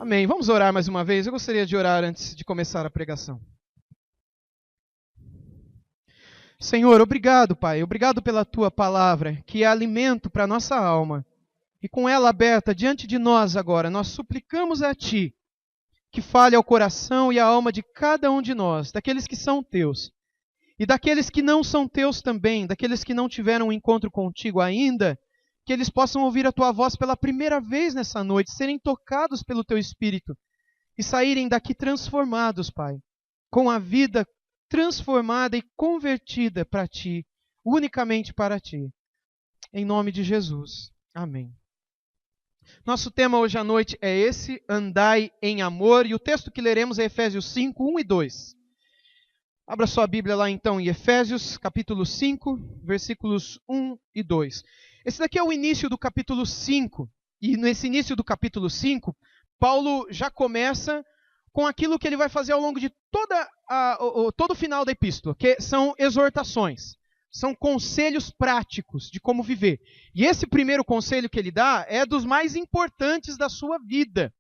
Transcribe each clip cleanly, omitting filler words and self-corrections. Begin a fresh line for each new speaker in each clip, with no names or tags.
Amém. Vamos orar mais uma vez. Eu gostaria de orar antes de começar a pregação. Senhor, obrigado, Pai. Obrigado pela Tua palavra, que é alimento para a nossa alma. E com ela aberta diante de nós agora, nós suplicamos a Ti que fale ao coração e à alma de cada um de nós, daqueles que são Teus. E daqueles que não são Teus também, daqueles que não tiveram um encontro contigo ainda, que eles possam ouvir a Tua voz pela primeira vez nessa noite, serem tocados pelo Teu Espírito e saírem daqui transformados, Pai, com a vida transformada e convertida para Ti, unicamente para Ti. Em nome de Jesus. Amém. Nosso tema hoje à noite é esse, andai em amor, e o texto que leremos é Efésios 5, 1 e 2. Abra sua Bíblia lá então em Efésios, capítulo 5, versículos 1 e 2. Esse daqui é o início do capítulo 5, e nesse início do capítulo 5, Paulo já começa com aquilo que ele vai fazer ao longo de todo o final da epístola, que são exortações, são conselhos práticos de como viver. E esse primeiro conselho que ele dá é dos mais importantes da sua vida,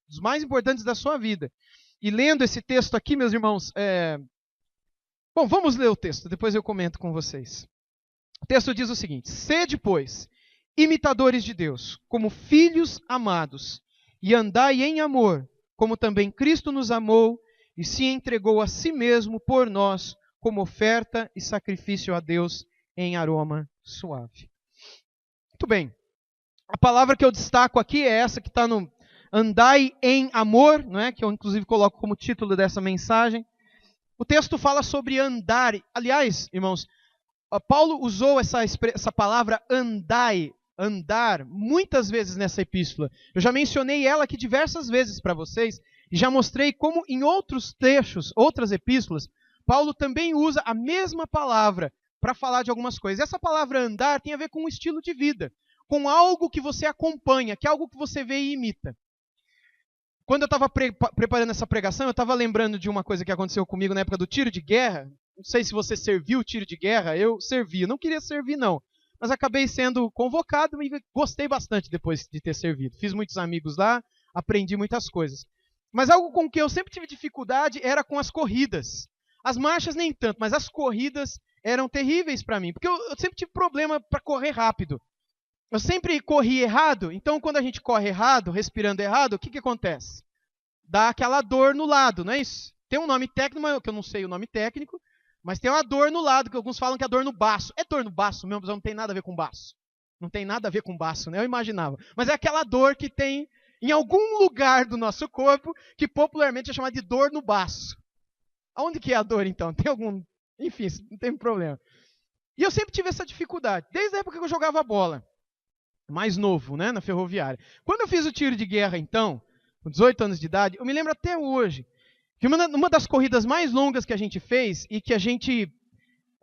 dos mais importantes da sua vida. E lendo esse texto aqui, meus irmãos, Bom, vamos ler o texto, depois eu comento com vocês. O texto diz o seguinte: sede, pois, imitadores de Deus, como filhos amados, e andai em amor, como também Cristo nos amou e se entregou a si mesmo por nós, como oferta e sacrifício a Deus em aroma suave. Muito bem. A palavra que eu destaco aqui é essa que está no andai em amor, não é? Que eu inclusive coloco como título dessa mensagem. O texto fala sobre andar. Aliás, irmãos, Paulo usou essa palavra andar, muitas vezes nessa epístola. Eu já mencionei ela aqui diversas vezes para vocês e já mostrei como em outros trechos, outras epístolas, Paulo também usa a mesma palavra para falar de algumas coisas. Essa palavra andar tem a ver com um estilo de vida, com algo que você acompanha, que é algo que você vê e imita. Quando eu estava preparando essa pregação, eu estava lembrando de uma coisa que aconteceu comigo na época do tiro de guerra. Não sei se você serviu o tiro de guerra, eu servi. Eu não queria servir, não. Mas acabei sendo convocado e gostei bastante depois de ter servido. Fiz muitos amigos lá, aprendi muitas coisas. Mas algo com que eu sempre tive dificuldade era com as corridas. As marchas nem tanto, mas as corridas eram terríveis para mim. Porque eu sempre tive problema para correr rápido. Eu sempre corri errado, então quando a gente corre errado, respirando errado, o que acontece? Dá aquela dor no lado, não é isso? Tem um nome técnico, que eu não sei o nome técnico, mas tem uma dor no lado, que alguns falam que é dor no baço. É dor no baço mesmo, mas não tem nada a ver com baço. Não tem nada a ver com baço, né? Eu imaginava. Mas é aquela dor que tem em algum lugar do nosso corpo, que popularmente é chamada de dor no baço. Aonde que é a dor, então? Tem algum... Enfim, não tem problema. E eu sempre tive essa dificuldade, desde a época que eu jogava bola. Mais novo, né, na ferroviária. Quando eu fiz o tiro de guerra, então, com 18 anos de idade, eu me lembro até hoje, que uma das corridas mais longas que a gente fez, e que a gente,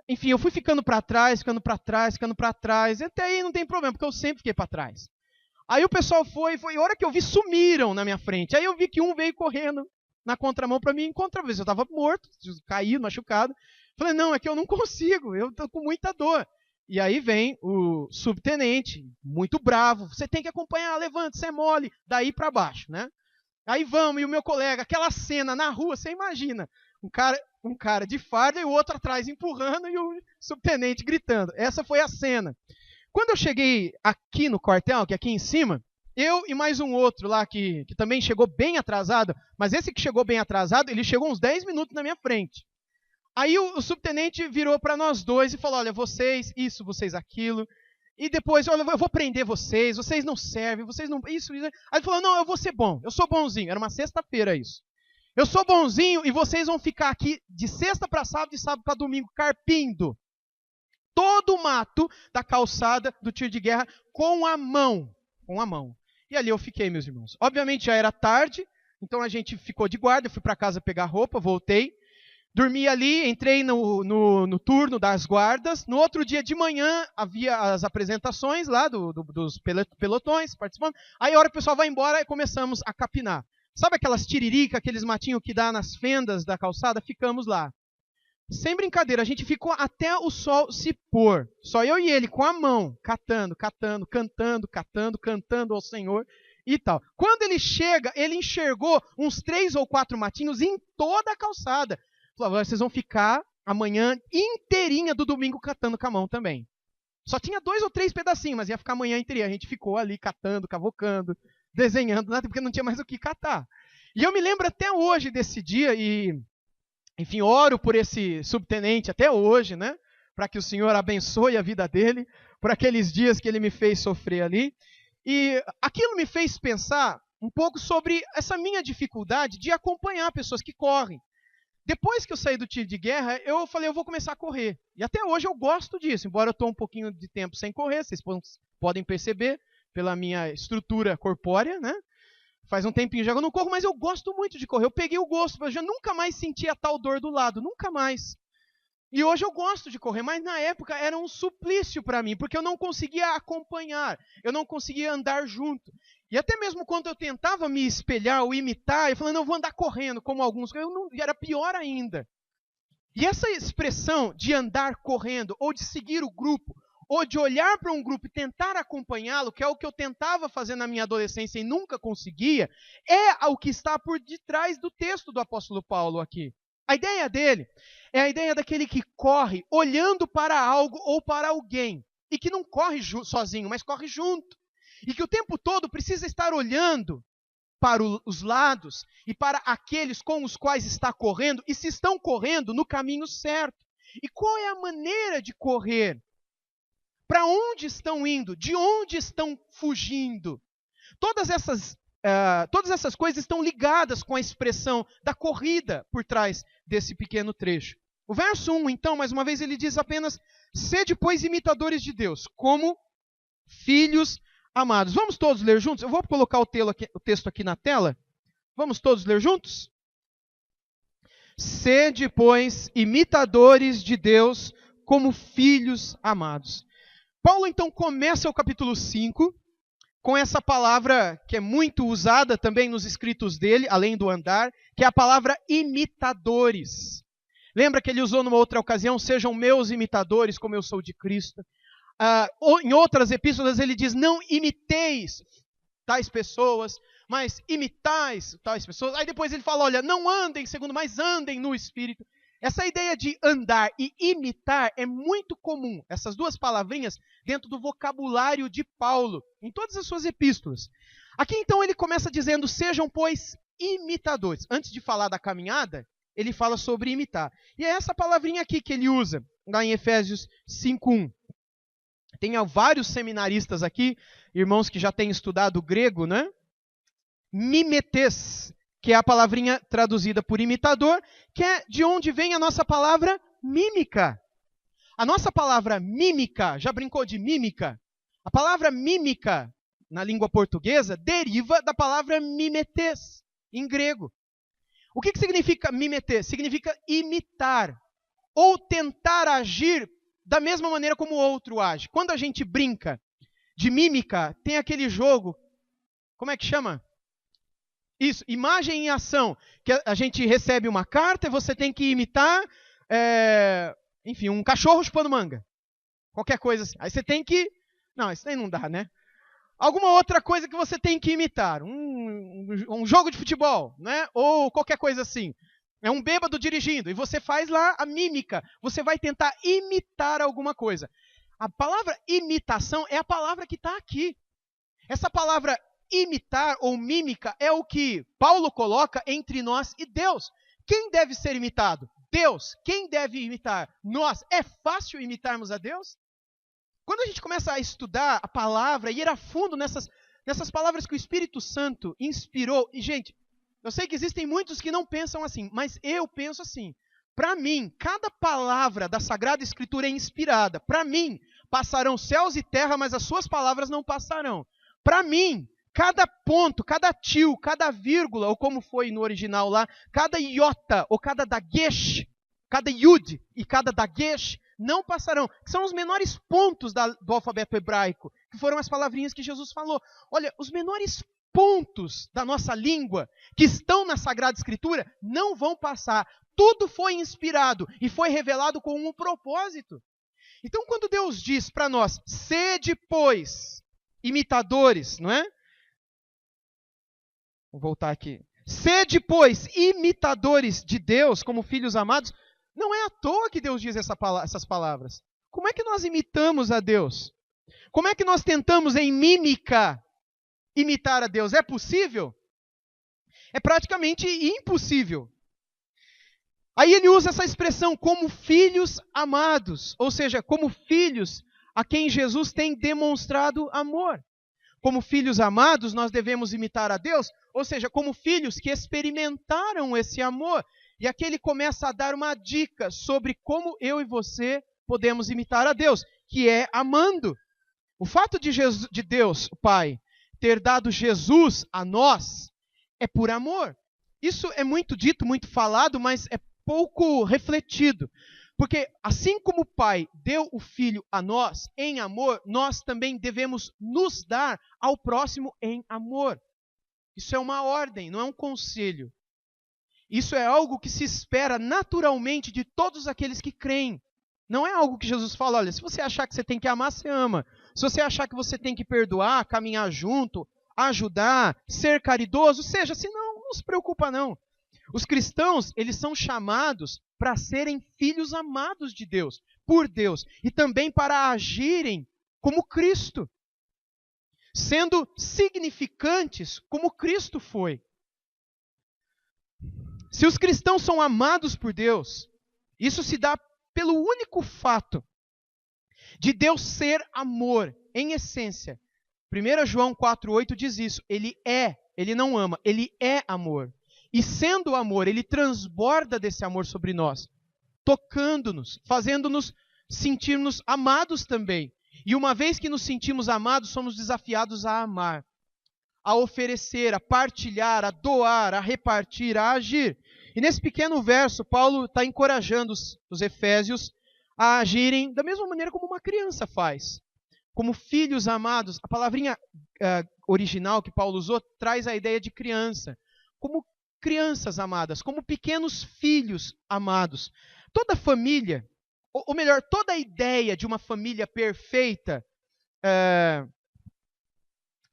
enfim, eu fui ficando para trás, e até aí não tem problema, porque eu sempre fiquei para trás. Aí o pessoal foi, a hora que eu vi, sumiram na minha frente. Aí eu vi que um veio correndo na contramão para mim encontrar. Eu estava morto, caído, machucado. Falei, não, é que eu não consigo, eu estou com muita dor. E aí vem o subtenente, muito bravo, você tem que acompanhar, levanta, você é mole, daí para baixo, né? Aí vamos, e o meu colega, aquela cena na rua, você imagina, um cara de farda e o outro atrás empurrando e o subtenente gritando. Essa foi a cena. Quando eu cheguei aqui no quartel, que é aqui em cima, eu e mais um outro lá que também chegou bem atrasado, mas esse que chegou bem atrasado, ele chegou uns 10 minutos na minha frente. Aí o subtenente virou para nós dois e falou, olha, vocês isso, vocês aquilo. E depois, olha, eu vou prender vocês não servem, vocês não... Isso. Aí ele falou, não, eu vou ser bom, eu sou bonzinho. Era uma sexta-feira isso. Eu sou bonzinho e vocês vão ficar aqui de sexta para sábado, de sábado para domingo, carpindo todo o mato da calçada do tiro de guerra com a mão. Com a mão. E ali eu fiquei, meus irmãos. Obviamente já era tarde, então a gente ficou de guarda, eu fui para casa pegar roupa, voltei. Dormi ali, entrei no turno das guardas. No outro dia de manhã, havia as apresentações lá dos pelotões participando. Aí a hora que o pessoal vai embora, aí começamos a capinar. Sabe aquelas tiririca, aqueles matinhos que dá nas fendas da calçada? Ficamos lá. Sem brincadeira, a gente ficou até o sol se pôr. Só eu e ele, com a mão, catando ao Senhor. e tal. Quando ele chega, ele enxergou uns 3 ou 4 matinhos em toda a calçada. Falou, vocês vão ficar a manhã inteirinha do domingo catando com a mão também. Só tinha 2 ou 3 pedacinhos, mas ia ficar a manhã inteirinha. A gente ficou ali catando, cavocando, desenhando, nada, porque não tinha mais o que catar. E eu me lembro até hoje desse dia e, enfim, oro por esse subtenente até hoje, né? Para que o Senhor abençoe a vida dele, por aqueles dias que ele me fez sofrer ali. E aquilo me fez pensar um pouco sobre essa minha dificuldade de acompanhar pessoas que correm. Depois que eu saí do tiro de guerra, eu falei, eu vou começar a correr. E até hoje eu gosto disso, embora eu estou um pouquinho de tempo sem correr, vocês podem perceber pela minha estrutura corpórea, né? Faz um tempinho já que eu não corro, mas eu gosto muito de correr. Eu peguei o gosto, eu já nunca mais senti a tal dor do lado, nunca mais. E hoje eu gosto de correr, mas na época era um suplício para mim, porque eu não conseguia acompanhar, eu não conseguia andar junto. E até mesmo quando eu tentava me espelhar ou imitar, eu falava, não, eu vou andar correndo, como alguns, e era pior ainda. E essa expressão de andar correndo, ou de seguir o grupo, ou de olhar para um grupo e tentar acompanhá-lo, que é o que eu tentava fazer na minha adolescência e nunca conseguia, é o que está por detrás do texto do apóstolo Paulo aqui. A ideia dele é a ideia daquele que corre olhando para algo ou para alguém, e que não corre sozinho, mas corre junto. E que o tempo todo precisa estar olhando para os lados e para aqueles com os quais está correndo, e se estão correndo no caminho certo. E qual é a maneira de correr? Para onde estão indo? De onde estão fugindo? Todas essas coisas estão ligadas com a expressão da corrida por trás desse pequeno trecho. O verso 1, então, mais uma vez, ele diz apenas, sede, pois, imitadores de Deus, como filhos amados. Vamos todos ler juntos? Eu vou colocar o texto aqui na tela. Vamos todos ler juntos? Sede, pois, imitadores de Deus, como filhos amados. Paulo, então, começa o capítulo 5 com essa palavra que é muito usada também nos escritos dele, além do andar, que é a palavra imitadores. Lembra que ele usou numa outra ocasião, sejam meus imitadores como eu sou de Cristo. Em outras epístolas ele diz, não imiteis tais pessoas, mas imitais tais pessoas. Aí depois ele fala, olha, não andem segundo, mas andem no Espírito. Essa ideia de andar e imitar é muito comum, essas duas palavrinhas, dentro do vocabulário de Paulo, em todas as suas epístolas. Aqui então ele começa dizendo, sejam, pois, imitadores. Antes de falar da caminhada, ele fala sobre imitar. E é essa palavrinha aqui que ele usa, lá em Efésios 5:1. Tem vários seminaristas aqui, irmãos que já têm estudado grego, né? Mimetes, que é a palavrinha traduzida por imitador, que é de onde vem a nossa palavra mímica. A nossa palavra mímica, já brincou de mímica? A palavra mímica, na língua portuguesa, deriva da palavra mimetes, em grego. O que significa mimetes? Significa imitar, ou tentar agir da mesma maneira como o outro age. Quando a gente brinca de mímica, tem aquele jogo, como é que chama? Isso, imagem em ação, que a gente recebe uma carta e você tem que imitar, enfim, um cachorro chupando manga. Qualquer coisa assim. Aí você tem que... Não, isso aí não dá, né? Alguma outra coisa que você tem que imitar. Um jogo de futebol, né? Ou qualquer coisa assim. É um bêbado dirigindo e você faz lá a mímica. Você vai tentar imitar alguma coisa. A palavra imitação é a palavra que está aqui. Essa palavra imitar ou mímica é o que Paulo coloca entre nós e Deus. Quem deve ser imitado? Deus. Quem deve imitar? Nós. É fácil imitarmos a Deus? Quando a gente começa a estudar a palavra e ir a fundo nessas palavras que o Espírito Santo inspirou, e gente, eu sei que existem muitos que não pensam assim, mas eu penso assim. Para mim, cada palavra da Sagrada Escritura é inspirada. Para mim, passarão céus e terra, mas as suas palavras não passarão. Para mim, cada ponto, cada tio, cada vírgula, ou como foi no original lá, cada iota, ou cada dagesh, cada yud e cada dagesh, não passarão. São os menores pontos do alfabeto hebraico, que foram as palavrinhas que Jesus falou. Olha, os menores pontos da nossa língua, que estão na Sagrada Escritura, não vão passar. Tudo foi inspirado e foi revelado com um propósito. Então, quando Deus diz para nós, sede, pois, imitadores, não é? Vou voltar aqui. Sede, pois, imitadores de Deus como filhos amados. Não é à toa que Deus diz essas palavras. Como é que nós imitamos a Deus? Como é que nós tentamos em mímica imitar a Deus? É possível? É praticamente impossível. Aí ele usa essa expressão como filhos amados, ou seja, como filhos a quem Jesus tem demonstrado amor. Como filhos amados, nós devemos imitar a Deus, ou seja, como filhos que experimentaram esse amor. E aqui ele começa a dar uma dica sobre como eu e você podemos imitar a Deus, que é amando. O fato de Deus, o Pai, ter dado Jesus a nós, é por amor. Isso é muito dito, muito falado, mas é pouco refletido. Porque assim como o Pai deu o Filho a nós em amor, nós também devemos nos dar ao próximo em amor. Isso é uma ordem, não é um conselho. Isso é algo que se espera naturalmente de todos aqueles que creem. Não é algo que Jesus fala, olha, se você achar que você tem que amar, você ama. Se você achar que você tem que perdoar, caminhar junto, ajudar, ser caridoso, seja, senão não se preocupa não. Os cristãos, eles são chamados para serem filhos amados de Deus, por Deus, e também para agirem como Cristo, sendo significantes como Cristo foi. Se os cristãos são amados por Deus, isso se dá pelo único fato de Deus ser amor, em essência. 1 João 4,8 diz isso, ele não ama, ele é amor. E sendo amor, ele transborda desse amor sobre nós, tocando-nos, fazendo-nos sentir-nos amados também. E uma vez que nos sentimos amados, somos desafiados a amar, a oferecer, a partilhar, a doar, a repartir, a agir. E nesse pequeno verso, Paulo está encorajando os efésios a agirem da mesma maneira como uma criança faz. Como filhos amados. A palavrinha original que Paulo usou traz a ideia de criança. Como crianças amadas, como pequenos filhos amados. Toda família, ou melhor, toda a ideia de uma família perfeita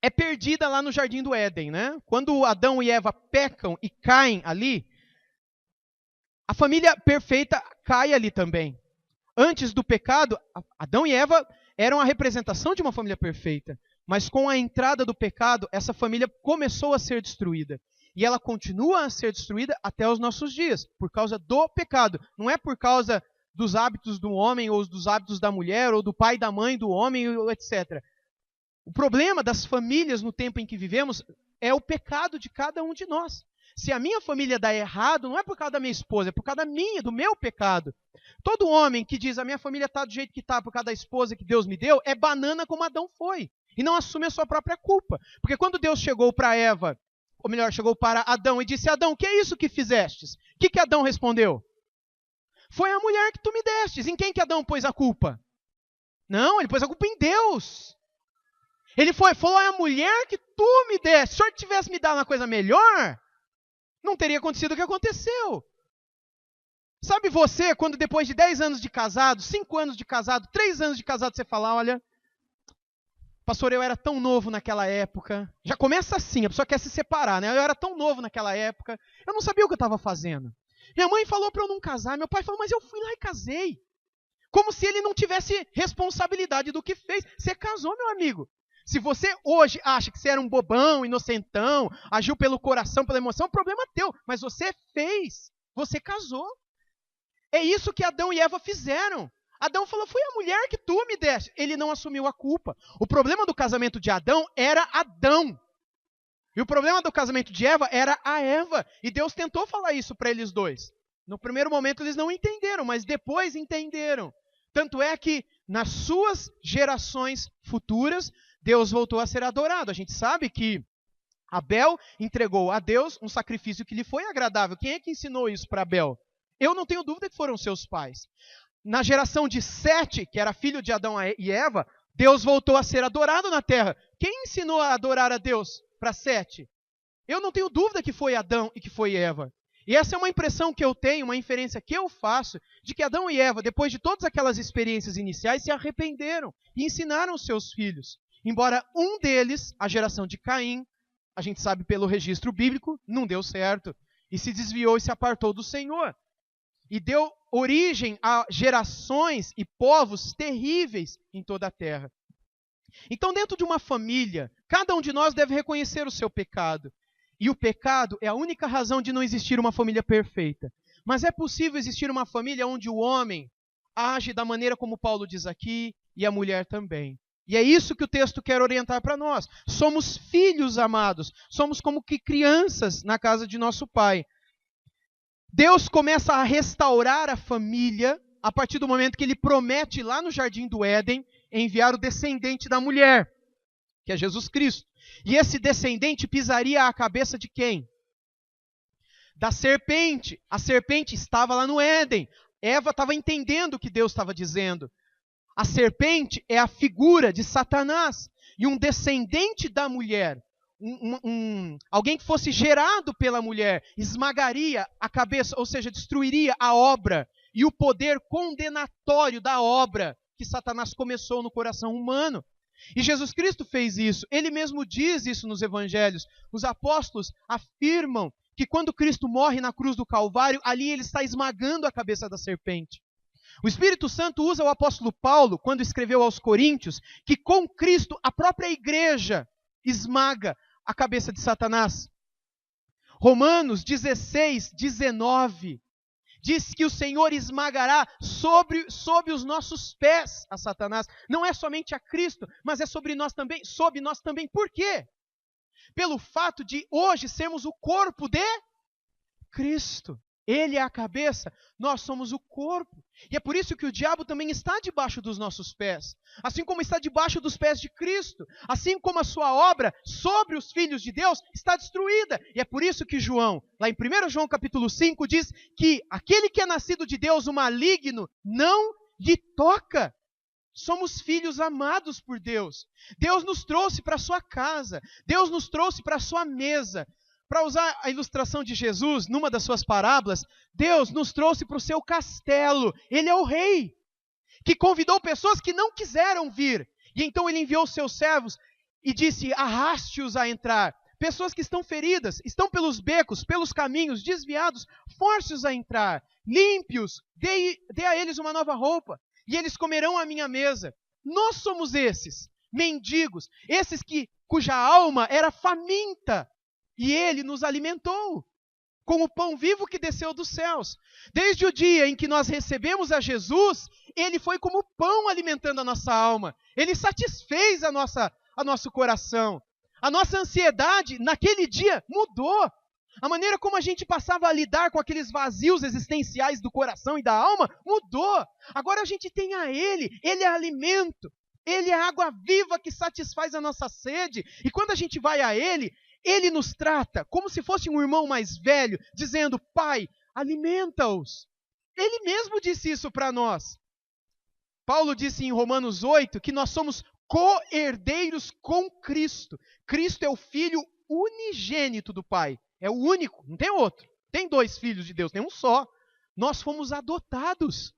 é perdida lá no Jardim do Éden, né? Quando Adão e Eva pecam e caem ali, a família perfeita cai ali também. Antes do pecado, Adão e Eva eram a representação de uma família perfeita. Mas com a entrada do pecado, essa família começou a ser destruída. E ela continua a ser destruída até os nossos dias, por causa do pecado. Não é por causa dos hábitos do homem, ou dos hábitos da mulher, ou do pai e da mãe do homem, etc. O problema das famílias no tempo em que vivemos é o pecado de cada um de nós. Se a minha família dá errado, não é por causa da minha esposa, é por causa do meu pecado. Todo homem que diz, a minha família está do jeito que está por causa da esposa que Deus me deu, é banana como Adão foi. E não assume a sua própria culpa. Porque quando Deus chegou para Eva, ou melhor, chegou para Adão e disse, Adão, o que é isso que fizestes? O que Adão respondeu? Foi a mulher que tu me destes. Em quem que Adão pôs a culpa? Não, ele pôs a culpa em Deus. Ele falou, é a mulher que tu me deste. Se o senhor tivesse me dado uma coisa melhor, não teria acontecido o que aconteceu. Sabe você, quando depois de 10 anos de casado, 5 anos de casado, 3 anos de casado, você fala, olha, pastor, eu era tão novo naquela época. Já começa assim, a pessoa quer se separar, né? Eu era tão novo naquela época, eu não sabia o que eu estava fazendo. Minha mãe falou para eu não casar, meu pai falou, mas eu fui lá e casei. Como se ele não tivesse responsabilidade do que fez. Você casou, meu amigo. Se você hoje acha que você era um bobão, inocentão, agiu pelo coração, pela emoção, o problema é teu. Mas você fez, você casou. É isso que Adão e Eva fizeram. Adão falou, foi a mulher que tu me deste. Ele não assumiu a culpa. O problema do casamento de Adão era Adão. E o problema do casamento de Eva era a Eva. E Deus tentou falar isso para eles dois. No primeiro momento eles não entenderam, mas depois entenderam. Tanto é que nas suas gerações futuras, Deus voltou a ser adorado. A gente sabe que Abel entregou a Deus um sacrifício que lhe foi agradável. Quem é que ensinou isso para Abel? Eu não tenho dúvida que foram seus pais. Na geração de Sete, que era filho de Adão e Eva, Deus voltou a ser adorado na terra. Quem ensinou a adorar a Deus para Sete? Eu não tenho dúvida que foi Adão e que foi Eva. E essa é uma impressão que eu tenho, uma inferência que eu faço, de que Adão e Eva, depois de todas aquelas experiências iniciais, se arrependeram e ensinaram os seus filhos. Embora um deles, a geração de Caim, a gente sabe pelo registro bíblico, não deu certo. E se desviou e se apartou do Senhor. E deu origem a gerações e povos terríveis em toda a terra. Então, dentro de uma família, cada um de nós deve reconhecer o seu pecado. E o pecado é a única razão de não existir uma família perfeita. Mas é possível existir uma família onde o homem age da maneira como Paulo diz aqui, e a mulher também. E é isso que o texto quer orientar para nós. Somos filhos amados, somos como que crianças na casa de nosso Pai. Deus começa a restaurar a família a partir do momento que ele promete lá no Jardim do Éden enviar o descendente da mulher, que é Jesus Cristo. E esse descendente pisaria a cabeça de quem? Da serpente. A serpente estava lá no Éden. Eva estava entendendo o que Deus estava dizendo. A serpente é a figura de Satanás. E um descendente da mulher, alguém que fosse gerado pela mulher, esmagaria a cabeça, ou seja, destruiria a obra e o poder condenatório da obra que Satanás começou no coração humano. E Jesus Cristo fez isso. Ele mesmo diz isso nos evangelhos. Os apóstolos afirmam que quando Cristo morre na cruz do Calvário, ali ele está esmagando a cabeça da serpente. O Espírito Santo usa o apóstolo Paulo, quando escreveu aos Coríntios, que com Cristo a própria igreja esmaga a cabeça de Satanás. Romanos 16, 19 diz que o Senhor esmagará sob os nossos pés a Satanás. Não é somente a Cristo, mas é sobre nós também. Por quê? Pelo fato de hoje sermos o corpo de Cristo. Ele é a cabeça, nós somos o corpo. E é por isso que o diabo também está debaixo dos nossos pés. Assim como está debaixo dos pés de Cristo. Assim como a sua obra sobre os filhos de Deus está destruída. E é por isso que João, lá em 1 João capítulo 5, diz que aquele que é nascido de Deus, o maligno, não lhe toca. Somos filhos amados por Deus. Deus nos trouxe para a sua casa. Deus nos trouxe para a sua mesa. Para usar a ilustração de Jesus, numa das suas parábolas, Deus nos trouxe para o seu castelo. Ele é o rei, que convidou pessoas que não quiseram vir. E então ele enviou os seus servos e disse, arraste-os a entrar. Pessoas que estão feridas, estão pelos becos, pelos caminhos, desviados, force-os a entrar. Limpe-os, dê a eles uma nova roupa, e eles comerão à minha mesa. Nós somos esses, mendigos, esses cuja alma era faminta. E ele nos alimentou com o pão vivo que desceu dos céus. Desde o dia em que nós recebemos a Jesus, ele foi como pão alimentando a nossa alma. Ele satisfez a nosso coração. A nossa ansiedade naquele dia mudou. A maneira como a gente passava a lidar com aqueles vazios existenciais do coração e da alma mudou. Agora a gente tem a ele é alimento. Ele é a água viva que satisfaz a nossa sede. E quando a gente vai a ele nos trata como se fosse um irmão mais velho, dizendo, Pai, alimenta-os. Ele mesmo disse isso para nós. Paulo disse em Romanos 8 que nós somos co-herdeiros com Cristo. Cristo é o Filho unigênito do Pai. É o único, não tem outro. Tem dois filhos de Deus, tem um só. Nós fomos adotados.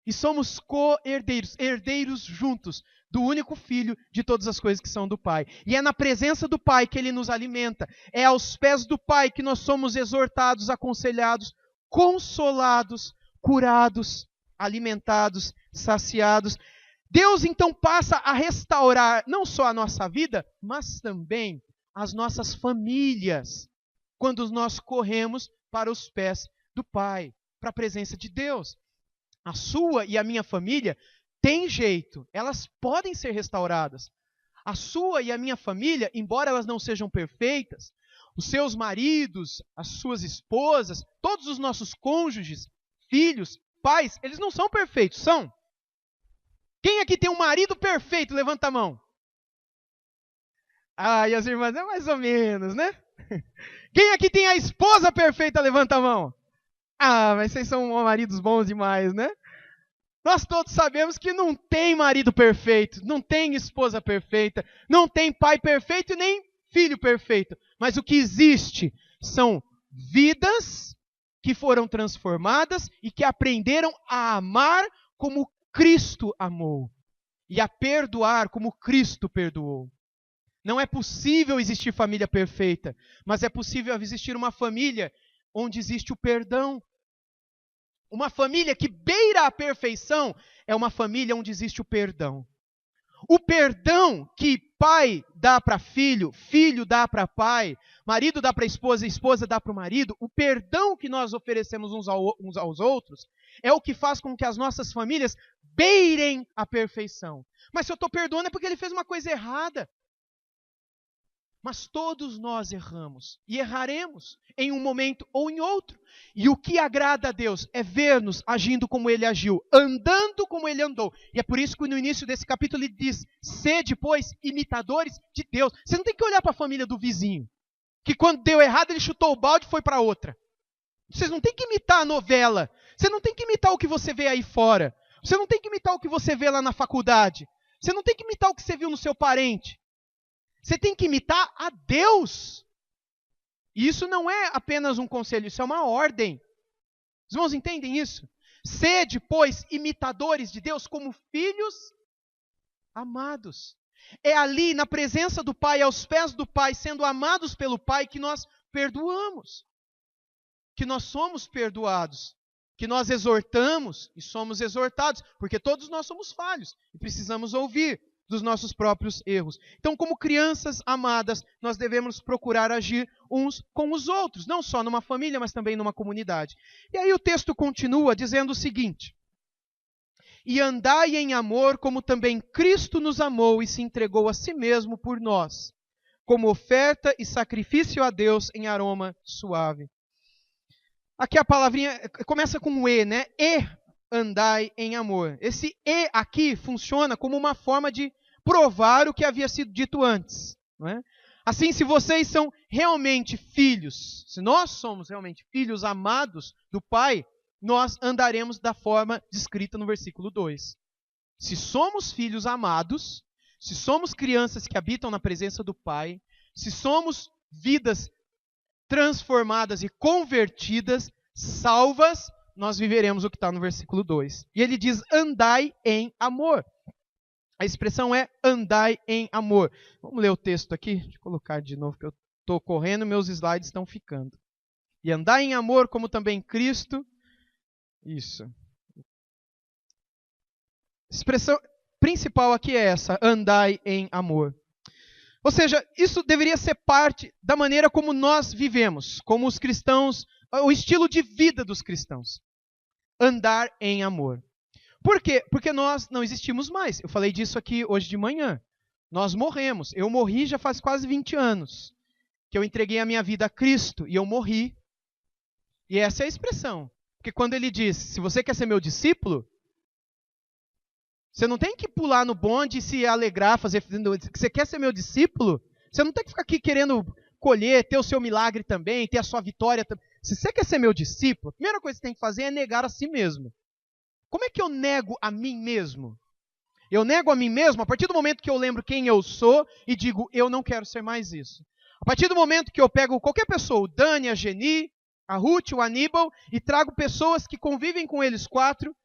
E somos co-herdeiros, herdeiros juntos do único Filho de todas as coisas que são do Pai. E é na presença do Pai que Ele nos alimenta. É aos pés do Pai que nós somos exortados, aconselhados, consolados, curados, alimentados, saciados. Deus então passa a restaurar não só a nossa vida, mas também as nossas famílias, quando nós corremos para os pés do Pai, para a presença de Deus. A sua e a minha família tem jeito, elas podem ser restauradas. A sua e a minha família, embora elas não sejam perfeitas, os seus maridos, as suas esposas, todos os nossos cônjuges, filhos, pais, eles não são perfeitos, são? Quem aqui tem um marido perfeito? Levanta a mão. Ah, e as irmãs, é mais ou menos, né? Quem aqui tem a esposa perfeita? Levanta a mão. Ah, mas vocês são maridos bons demais, né? Nós todos sabemos que não tem marido perfeito, não tem esposa perfeita, não tem pai perfeito e nem filho perfeito. Mas o que existe são vidas que foram transformadas e que aprenderam a amar como Cristo amou e a perdoar como Cristo perdoou. Não é possível existir família perfeita, mas é possível existir uma família onde existe o perdão. Uma família que beira a perfeição é uma família onde existe o perdão. O perdão que pai dá para filho, filho dá para pai, marido dá para esposa, esposa dá para o marido, o perdão que nós oferecemos uns aos outros é o que faz com que as nossas famílias beirem a perfeição. Mas se eu estou perdoando é porque ele fez uma coisa errada. Mas todos nós erramos e erraremos em um momento ou em outro. E o que agrada a Deus é ver-nos agindo como Ele agiu, andando como Ele andou. E é por isso que no início desse capítulo ele diz, sede, pois, imitadores de Deus. Você não tem que olhar para a família do vizinho, que quando deu errado ele chutou o balde e foi para outra. Vocês não tem que imitar a novela. Você não tem que imitar o que você vê aí fora. Você não tem que imitar o que você vê lá na faculdade. Você não tem que imitar o que você viu no seu parente. Você tem que imitar a Deus. E isso não é apenas um conselho, isso é uma ordem. Os irmãos entendem isso? Sede, pois, imitadores de Deus como filhos amados. É ali, na presença do Pai, aos pés do Pai, sendo amados pelo Pai, que nós perdoamos. Que nós somos perdoados. Que nós exortamos e somos exortados. Porque todos nós somos falhos e precisamos ouvir dos nossos próprios erros. Então, como crianças amadas, nós devemos procurar agir uns com os outros, não só numa família, mas também numa comunidade. E aí o texto continua dizendo o seguinte: e andai em amor, como também Cristo nos amou e se entregou a si mesmo por nós, como oferta e sacrifício a Deus em aroma suave. Aqui a palavrinha começa com um e, né? E andai em amor. Esse e aqui funciona como uma forma de provar o que havia sido dito antes. Não é? Assim, se vocês são realmente filhos, se nós somos realmente filhos amados do Pai, nós andaremos da forma descrita no versículo 2. Se somos filhos amados, se somos crianças que habitam na presença do Pai, se somos vidas transformadas e convertidas, salvas, nós viveremos o que está no versículo 2. E ele diz, andai em amor. A expressão é andai em amor. Vamos ler o texto aqui? Deixa eu colocar de novo, que eu estou correndo, meus slides estão ficando. E andai em amor, como também Cristo. Isso. A expressão principal aqui é essa, andai em amor. Ou seja, isso deveria ser parte da maneira como nós vivemos, como os cristãos, o estilo de vida dos cristãos. Andar em amor. Por quê? Porque nós não existimos mais. Eu falei disso aqui hoje de manhã. Nós morremos. Eu morri já faz quase 20 anos. Que eu entreguei a minha vida a Cristo e eu morri. E essa é a expressão. Porque quando ele diz, se você quer ser meu discípulo, você não tem que pular no bonde e se alegrar, fazer... Você quer ser meu discípulo? Você não tem que ficar aqui querendo colher, ter o seu milagre também, ter a sua vitória também. Se você quer ser meu discípulo, a primeira coisa que você tem que fazer é negar a si mesmo. Como é que eu nego a mim mesmo? Eu nego a mim mesmo a partir do momento que eu lembro quem eu sou e digo, eu não quero ser mais isso. A partir do momento que eu pego qualquer pessoa, o Dani, a Geni, a Ruth, o Aníbal, e trago pessoas que convivem com eles quatro,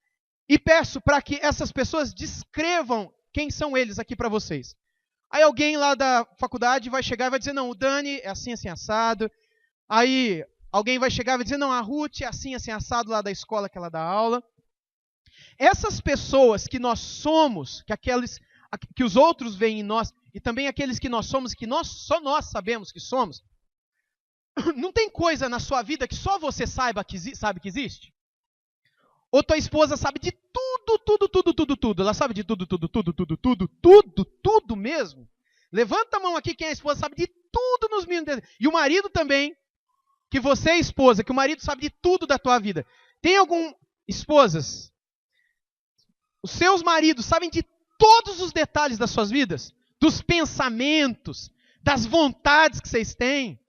e peço para que essas pessoas descrevam quem são eles aqui para vocês. Aí alguém lá da faculdade vai chegar e vai dizer, não, o Dani é assim, assim, assado. Aí alguém vai chegar e vai dizer, não, a Ruth é assim, assim, assado lá da escola que ela dá aula. Essas pessoas que nós somos, que os outros veem em nós, e também aqueles que nós somos, que só nós sabemos que somos, não tem coisa na sua vida que só você sabe que existe? Ou tua esposa sabe de tudo. Ela sabe de tudo mesmo? Levanta a mão aqui quem é a esposa sabe de tudo nos mínimos detalhes. E o marido também, que você é esposa, que o marido sabe de tudo da tua vida. Tem esposas, os seus maridos sabem de todos os detalhes das suas vidas? Dos pensamentos, das vontades que vocês têm?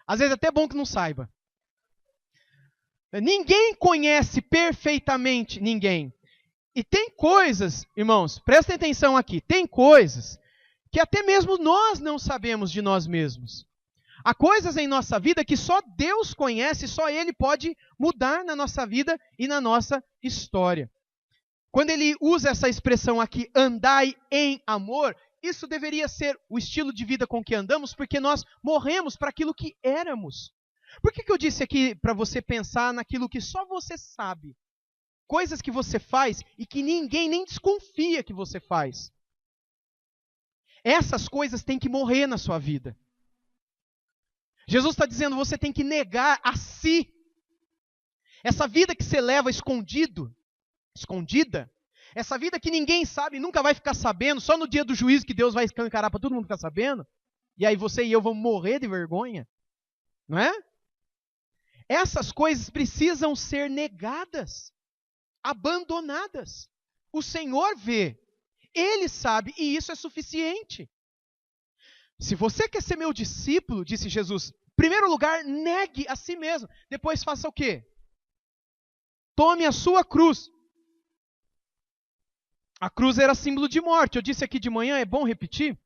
Às vezes é até bom que não saiba. Ninguém conhece perfeitamente ninguém. E tem coisas, irmãos, prestem atenção aqui, tem coisas que até mesmo nós não sabemos de nós mesmos. Há coisas em nossa vida que só Deus conhece, só Ele pode mudar na nossa vida e na nossa história. Quando ele usa essa expressão aqui, andai em amor, isso deveria ser o estilo de vida com que andamos, porque nós morremos para aquilo que éramos. Por que eu disse aqui para você pensar naquilo que só você sabe? Coisas que você faz e que ninguém nem desconfia que você faz. Essas coisas têm que morrer na sua vida. Jesus está dizendo, você tem que negar a si. Essa vida que você leva escondida, essa vida que ninguém sabe, nunca vai ficar sabendo, só no dia do juízo que Deus vai escancarar para todo mundo ficar sabendo, e aí você e eu vamos morrer de vergonha, não é? Essas coisas precisam ser negadas, abandonadas. O Senhor vê, Ele sabe, e isso é suficiente. Se você quer ser meu discípulo, disse Jesus, em primeiro lugar, negue a si mesmo. Depois faça o quê? Tome a sua cruz. A cruz era símbolo de morte. Eu disse aqui de manhã, é bom repetir.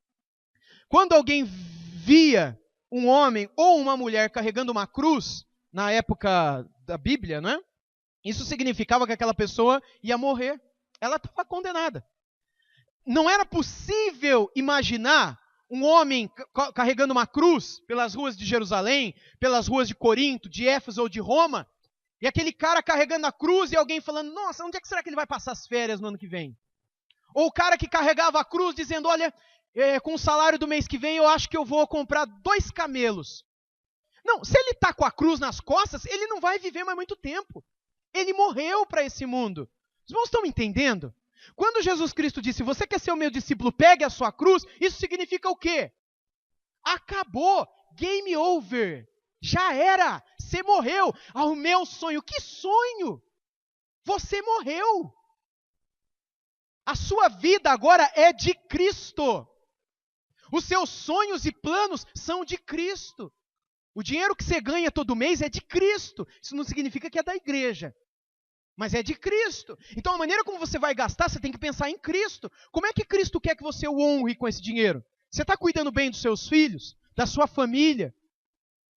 Quando alguém via um homem ou uma mulher carregando uma cruz, na época da Bíblia, né? Isso significava que aquela pessoa ia morrer. Ela estava condenada. Não era possível imaginar um homem carregando uma cruz pelas ruas de Jerusalém, pelas ruas de Corinto, de Éfeso ou de Roma, e aquele cara carregando a cruz e alguém falando, nossa, onde é que será que ele vai passar as férias no ano que vem? Ou o cara que carregava a cruz dizendo, olha, com o salário do mês que vem eu acho que eu vou comprar 2 camelos. Não, se ele está com a cruz nas costas, ele não vai viver mais muito tempo. Ele morreu para esse mundo. Os irmãos estão entendendo? Quando Jesus Cristo disse, você quer ser o meu discípulo, pegue a sua cruz, isso significa o quê? Acabou, game over, já era, você morreu. O meu sonho, que sonho? Você morreu. A sua vida agora é de Cristo. Os seus sonhos e planos são de Cristo. O dinheiro que você ganha todo mês é de Cristo. Isso não significa que é da igreja. Mas é de Cristo. Então a maneira como você vai gastar, você tem que pensar em Cristo. Como é que Cristo quer que você o honre com esse dinheiro? Você está cuidando bem dos seus filhos? Da sua família?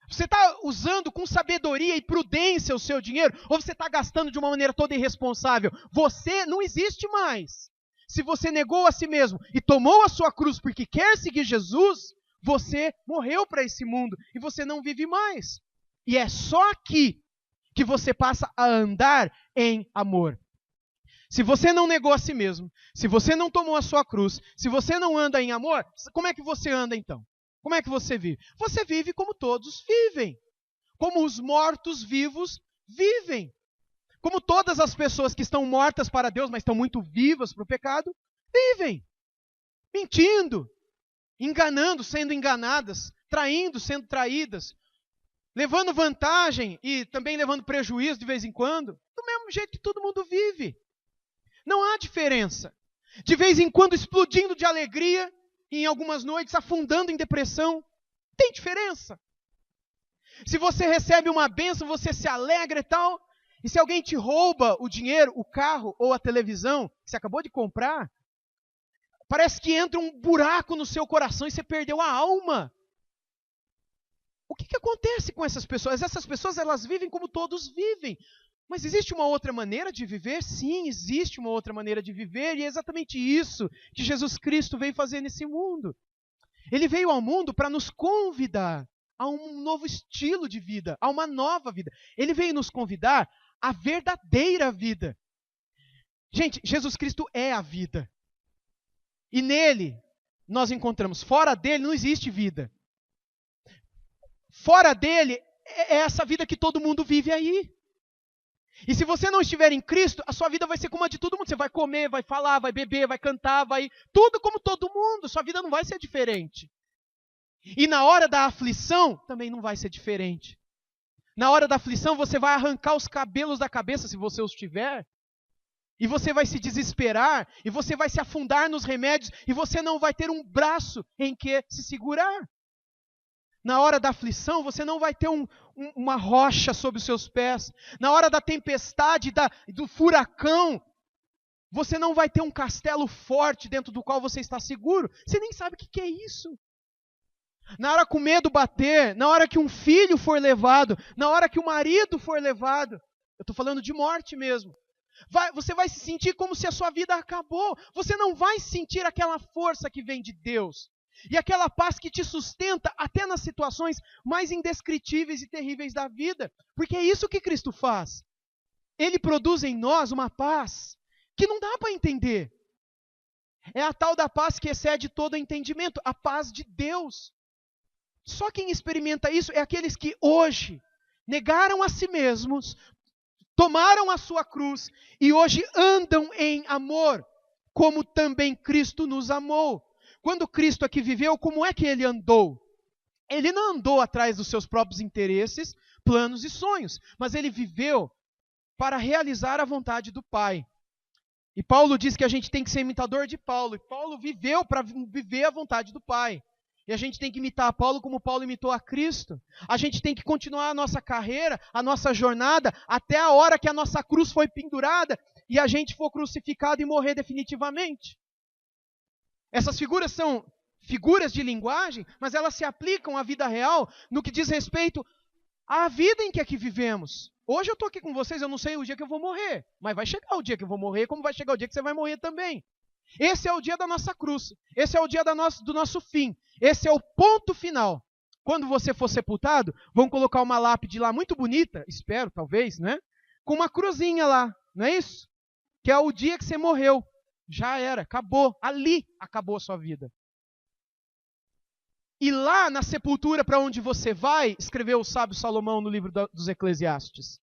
Você está usando com sabedoria e prudência o seu dinheiro? Ou você está gastando de uma maneira toda irresponsável? Você não existe mais. Se você negou a si mesmo e tomou a sua cruz porque quer seguir Jesus, você morreu para esse mundo e você não vive mais. E é só aqui que você passa a andar em amor. Se você não negou a si mesmo, se você não tomou a sua cruz, se você não anda em amor, como é que você anda então? Como é que você vive? Você vive como todos vivem. Como os mortos-vivos vivem. Como todas as pessoas que estão mortas para Deus, mas estão muito vivas para o pecado, vivem. Mentindo, enganando, sendo enganadas, traindo, sendo traídas, levando vantagem e também levando prejuízo de vez em quando, do mesmo jeito que todo mundo vive. Não há diferença. De vez em quando explodindo de alegria, e em algumas noites afundando em depressão. Tem diferença. Se você recebe uma bênção, você se alegra e tal, e se alguém te rouba o dinheiro, o carro ou a televisão que você acabou de comprar, parece que entra um buraco no seu coração e você perdeu a alma. O que acontece com essas pessoas? Essas pessoas, elas vivem como todos vivem. Mas existe uma outra maneira de viver? Sim, existe uma outra maneira de viver, e é exatamente isso que Jesus Cristo veio fazer nesse mundo. Ele veio ao mundo para nos convidar a um novo estilo de vida, a uma nova vida. Ele veio nos convidar à verdadeira vida. Gente, Jesus Cristo é a vida. E nele nós encontramos, fora dele não existe vida. Fora dele é essa vida que todo mundo vive aí. E se você não estiver em Cristo, a sua vida vai ser como a de todo mundo. Você vai comer, vai falar, vai beber, vai cantar, vai... Tudo como todo mundo. Sua vida não vai ser diferente. E na hora da aflição, também não vai ser diferente. Na hora da aflição, você vai arrancar os cabelos da cabeça, se você os tiver. E você vai se desesperar, e você vai se afundar nos remédios, e você não vai ter um braço em que se segurar. Na hora da aflição, você não vai ter uma rocha sob os seus pés. Na hora da tempestade, do furacão, você não vai ter um castelo forte dentro do qual você está seguro. Você nem sabe o que é isso. Na hora que o medo bater, na hora que um filho for levado, na hora que o marido for levado, eu estou falando de morte mesmo. Você vai se sentir como se a sua vida acabou. Você não vai sentir aquela força que vem de Deus. E aquela paz que te sustenta até nas situações mais indescritíveis e terríveis da vida. Porque é isso que Cristo faz. Ele produz em nós uma paz que não dá para entender. É a tal da paz que excede todo entendimento, a paz de Deus. Só quem experimenta isso é aqueles que hoje negaram a si mesmos, tomaram a sua cruz e hoje andam em amor, como também Cristo nos amou. Quando Cristo aqui viveu, como é que ele andou? Ele não andou atrás dos seus próprios interesses, planos e sonhos, mas ele viveu para realizar a vontade do Pai. E Paulo diz que a gente tem que ser imitador de Paulo. E Paulo viveu para viver a vontade do Pai. E a gente tem que imitar a Paulo como Paulo imitou a Cristo. A gente tem que continuar a nossa carreira, a nossa jornada, até a hora que a nossa cruz foi pendurada e a gente for crucificado e morrer definitivamente. Essas figuras são figuras de linguagem, mas elas se aplicam à vida real no que diz respeito à vida em que aqui vivemos. Hoje eu estou aqui com vocês, eu não sei o dia que eu vou morrer, mas vai chegar o dia que eu vou morrer, como vai chegar o dia que você vai morrer também. Esse é o dia da nossa cruz, esse é o dia do nosso fim, esse é o ponto final. Quando você for sepultado, vão colocar uma lápide lá muito bonita, espero, talvez, né? Com uma cruzinha lá, não é isso? Que é o dia que você morreu. Já era, acabou, ali acabou a sua vida. E lá na sepultura para onde você vai, escreveu o sábio Salomão no livro dos Eclesiastes.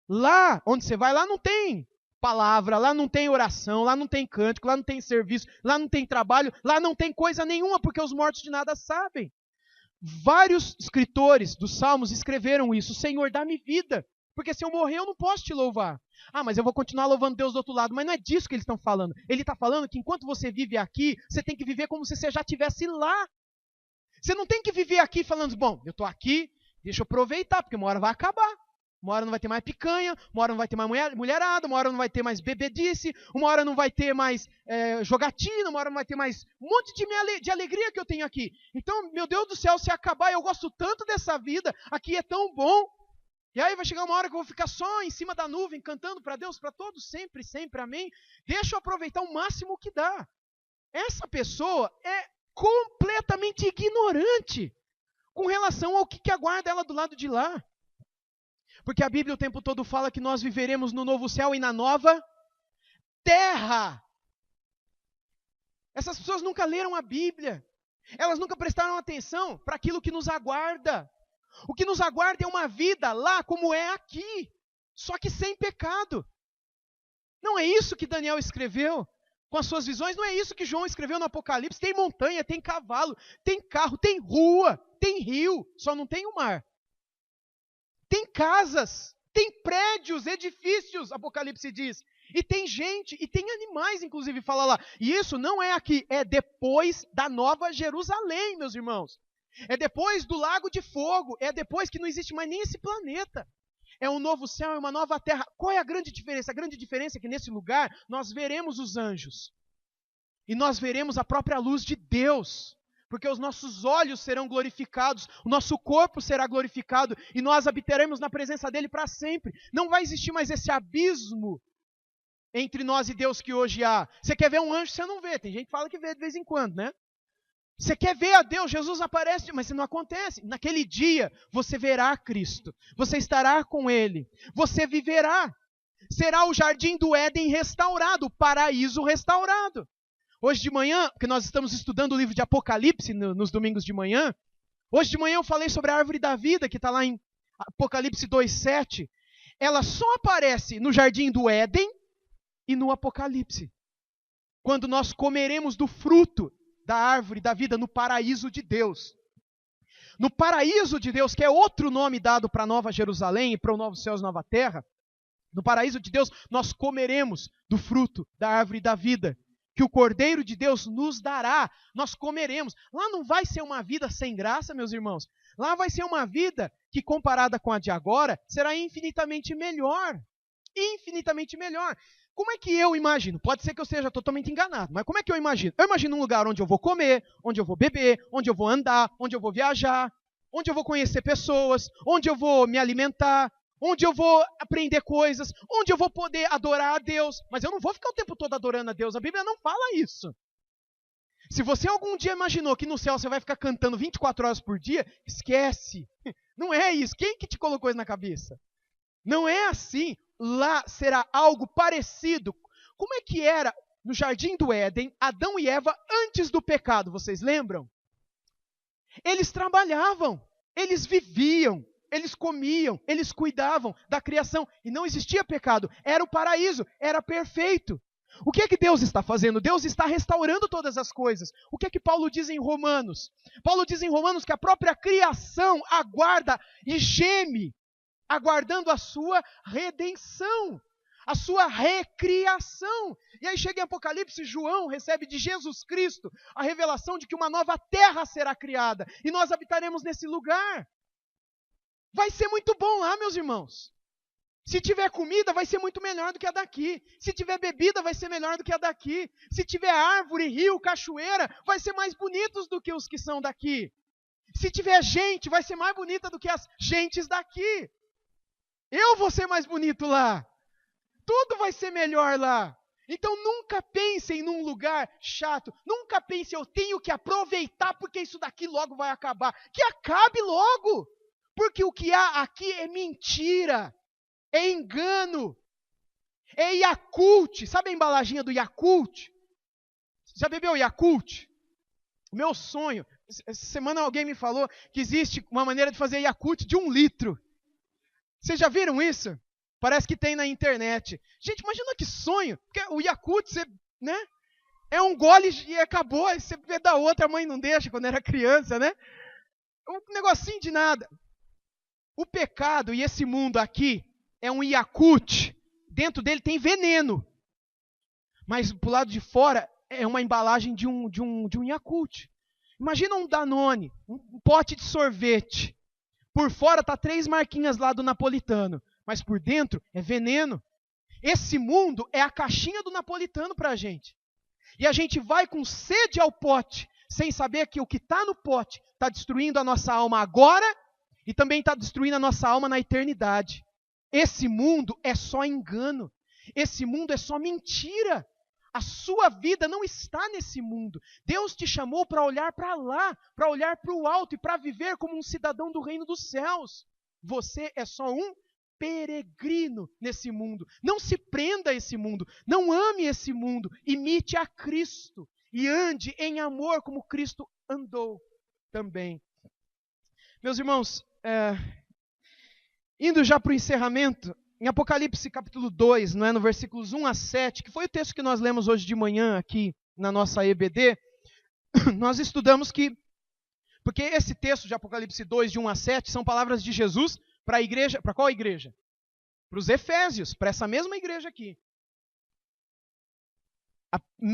Lá onde você vai, lá não tem palavra, lá não tem oração, lá não tem cântico, lá não tem serviço, lá não tem trabalho, lá não tem coisa nenhuma, porque os mortos de nada sabem. Vários escritores dos Salmos escreveram isso. Senhor, dá-me vida, porque se eu morrer eu não posso te louvar. Ah, mas eu vou continuar louvando Deus do outro lado. Mas não é disso que eles estão falando. Ele está falando que enquanto você vive aqui, você tem que viver como se você já estivesse lá. Você não tem que viver aqui falando, bom, eu estou aqui, deixa eu aproveitar, porque uma hora vai acabar. Uma hora não vai ter mais picanha, uma hora não vai ter mais mulherada, uma hora não vai ter mais bebedice, uma hora não vai ter mais jogatina, uma hora não vai ter mais um monte de alegria que eu tenho aqui. Então, meu Deus do céu, se acabar, eu gosto tanto dessa vida, aqui é tão bom. E aí vai chegar uma hora que eu vou ficar só em cima da nuvem, cantando para Deus, para todos, sempre, sempre, amém. Deixa eu aproveitar o máximo que dá. Essa pessoa é completamente ignorante com relação ao que aguarda ela do lado de lá. Porque a Bíblia o tempo todo fala que nós viveremos no novo céu e na nova terra. Essas pessoas nunca leram a Bíblia. Elas nunca prestaram atenção para aquilo que nos aguarda. O que nos aguarda é uma vida lá como é aqui, só que sem pecado. Não é isso que Daniel escreveu com as suas visões, não é isso que João escreveu no Apocalipse. Tem montanha, tem cavalo, tem carro, tem rua, tem rio, só não tem o mar. Tem casas, tem prédios, edifícios, Apocalipse diz. E tem gente, e tem animais, inclusive, fala lá. E isso não é aqui, é depois da Nova Jerusalém, meus irmãos. É depois do lago de fogo, é depois que não existe mais nem esse planeta. É um novo céu, é uma nova terra. Qual é a grande diferença? A grande diferença é que nesse lugar nós veremos os anjos. E nós veremos a própria luz de Deus. Porque os nossos olhos serão glorificados, o nosso corpo será glorificado e nós habitaremos na presença dele para sempre. Não vai existir mais esse abismo entre nós e Deus que hoje há. Você quer ver um anjo, você não vê. Tem gente que fala que vê de vez em quando, né? Você quer ver a Deus, Jesus aparece, mas isso não acontece. Naquele dia, você verá Cristo. Você estará com Ele. Você viverá. Será o jardim do Éden restaurado, o paraíso restaurado. Hoje de manhã, porque nós estamos estudando o livro de Apocalipse nos domingos de manhã, hoje de manhã eu falei sobre a árvore da vida, que está lá em Apocalipse 2,7. Ela só aparece no jardim do Éden e no Apocalipse. Quando nós comeremos do fruto da árvore da vida no paraíso de Deus. No paraíso de Deus, que é outro nome dado para a Nova Jerusalém e para o novo céu e nova terra, no paraíso de Deus nós comeremos do fruto da árvore da vida, que o Cordeiro de Deus nos dará, nós comeremos. Lá não vai ser uma vida sem graça, meus irmãos. Lá vai ser uma vida que, comparada com a de agora, será infinitamente melhor. Infinitamente melhor. Como é que eu imagino? Pode ser que eu seja totalmente enganado, mas como é que eu imagino? Eu imagino um lugar onde eu vou comer, onde eu vou beber, onde eu vou andar, onde eu vou viajar, onde eu vou conhecer pessoas, onde eu vou me alimentar, onde eu vou aprender coisas, onde eu vou poder adorar a Deus. Mas eu não vou ficar o tempo todo adorando a Deus. A Bíblia não fala isso. Se você algum dia imaginou que no céu você vai ficar cantando 24 horas por dia, esquece. Não é isso. Quem que te colocou isso na cabeça? Não é assim. Lá será algo parecido. Como é que era no Jardim do Éden, Adão e Eva antes do pecado? Vocês lembram? Eles trabalhavam, eles viviam, eles comiam, eles cuidavam da criação. E não existia pecado. Era o paraíso, era perfeito. O que é que Deus está fazendo? Deus está restaurando todas as coisas. O que é que Paulo diz em Romanos? Paulo diz em Romanos que a própria criação aguarda e geme, aguardando a sua redenção, a sua recriação. E aí chega em Apocalipse, João recebe de Jesus Cristo a revelação de que uma nova terra será criada, e nós habitaremos nesse lugar. Vai ser muito bom lá, meus irmãos. Se tiver comida, vai ser muito melhor do que a daqui. Se tiver bebida, vai ser melhor do que a daqui. Se tiver árvore, rio, cachoeira, vai ser mais bonitos do que os que são daqui. Se tiver gente, vai ser mais bonita do que as gentes daqui. Eu vou ser mais bonito lá. Tudo vai ser melhor lá. Então nunca pensem num lugar chato. Nunca pensem, eu tenho que aproveitar porque isso daqui logo vai acabar. Que acabe logo. Porque o que há aqui é mentira. É engano, é Yakult. Sabe a embalaginha do Yakult? Já bebeu Yakult? O meu sonho, essa semana alguém me falou que existe uma maneira de fazer Yakult de 1 litro. Vocês já viram isso? Parece que tem na internet. Gente, imagina que sonho. Porque o Yakult, você, né? É um gole e acabou. Aí você vê da outra, a mãe não deixa quando era criança, né? Um negocinho de nada. O pecado e esse mundo aqui é um Yakult, dentro dele tem veneno. Mas pro lado de fora é uma embalagem de um Yakult. Imagina um Danone, um pote de sorvete. Por fora tá 3 marquinhas lá do napolitano, mas por dentro é veneno. Esse mundo é a caixinha do napolitano pra gente. E a gente vai com sede ao pote, sem saber que o que está no pote está destruindo a nossa alma agora e também está destruindo a nossa alma na eternidade. Esse mundo é só engano. Esse mundo é só mentira. A sua vida não está nesse mundo. Deus te chamou para olhar para lá, para olhar para o alto e para viver como um cidadão do reino dos céus. Você é só um peregrino nesse mundo. Não se prenda a esse mundo. Não ame esse mundo. Imite a Cristo e ande em amor como Cristo andou também. Meus irmãos, indo já para o encerramento, em Apocalipse capítulo 2, não é, no versículos 1 a 7, que foi o texto que nós lemos hoje de manhã aqui na nossa EBD, nós estudamos que, porque esse texto de Apocalipse 2, de 1 a 7, são palavras de Jesus para a igreja, para qual igreja? Para os Efésios, para essa mesma igreja aqui.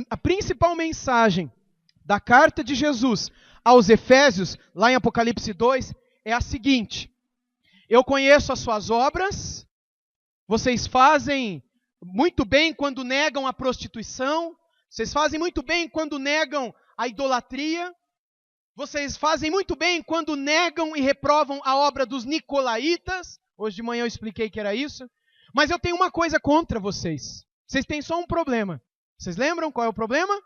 A principal mensagem da carta de Jesus aos Efésios, lá em Apocalipse 2, é a seguinte: eu conheço as suas obras, vocês fazem muito bem quando negam a prostituição, vocês fazem muito bem quando negam a idolatria, vocês fazem muito bem quando negam e reprovam a obra dos nicolaítas. Hoje de manhã eu expliquei que era isso. Mas eu tenho uma coisa contra vocês. Vocês têm só um problema. Vocês lembram qual é o problema?